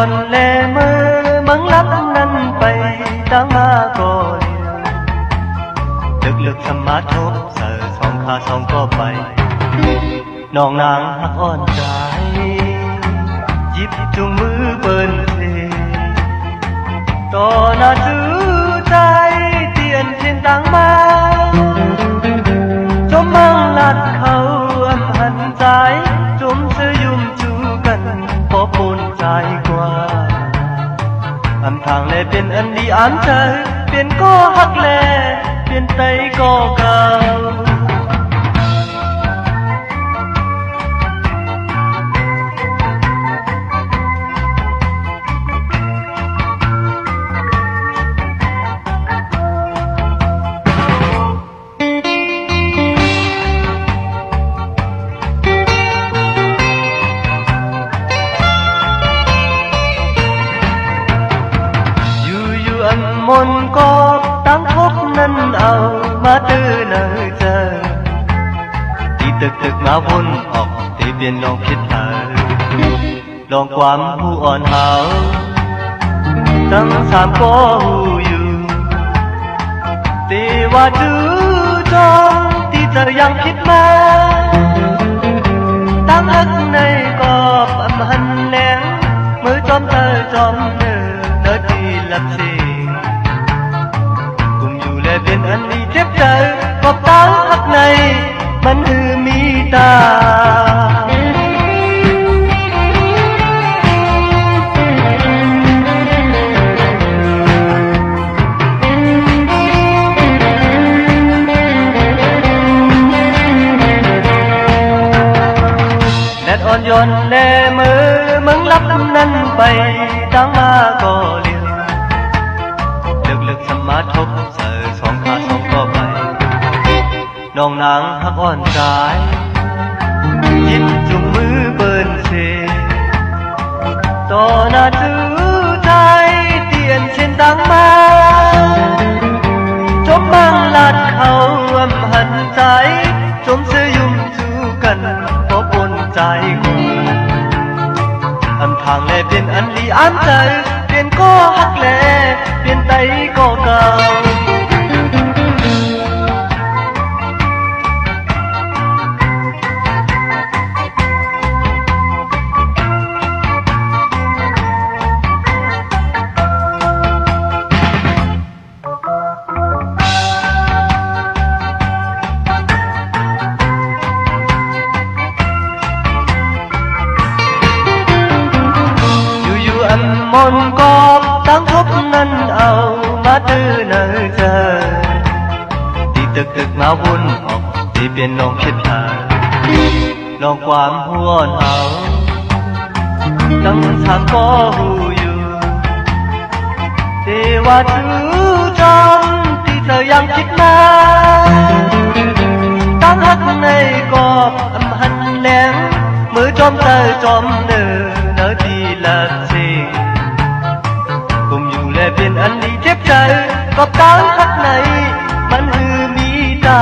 นแลมือมังลับนั้นไปตั้งมาก็เลียวลึกๆสมาทบเสือสองขาสองก็ไปน้องนางหักอ่อนใจยิบจุงมือเปิ้นเทต่อหน้าจื้อใจเตียนเช่นต่างมาจมมังลัดเขาอำหันใจจมเสื้อยุ่มจูกันพอปนใจกว่าอำทางแลเป็นอันดีอันใจเปลี่ยนก็หักแลเปลี่ยนไปก็เก่ามนก็ตั้งทบนั้นเอามาตื้อเนอเจอที่ตึกมาวนออกที่เปลี่ยนลองคิดลองความผู้อ่อนเฮาตั้งสามก็หูอยู่แต่ว่าจื้อจองที่เธอยังคิดมาตั้งอักในกอบอำหันแหลงมือจอมเธอจอมเนื้อที่ลับเสีเป็นอันนี้เจ็บใจก็ตาหักในมันคือมีตาแดดอ่อนโยนแลมือมึงลับนั้นไปตั้งมาก็เลี้ยวลึกๆสมาทบสองขาสองก็ไปน้องนางหักอ่อนใจยิ้มจุงมือเปิ้นเสต่อหน้าจื้อใจเตียนเช่นดังมาจมบังลัดเขาอำหันใจจมเสื้อยุ่มจูกันพอปนใจกูอำทางแลเป็นอันลีอันใจเปลี่ยนก็หักแลเปลี่ยนไปก็เก่ามนก็ตั้งทบนั้นเอามาตื้อเนอเจอที่ตึกมาวนออกที่เปลี่ยนลองคิดลองความหัวเฮาตั้งทางก็หูอยู่แต่ว่าจื้อจอมที่เธอยังคิดมาตั้งหักในกอบอำหันแหลงมือจอมเธอจอมเนื้อที่ละเสีกุมอยู่แลเป็นอันนี้เจ็บใจก็ตาหักในมันคือมีตา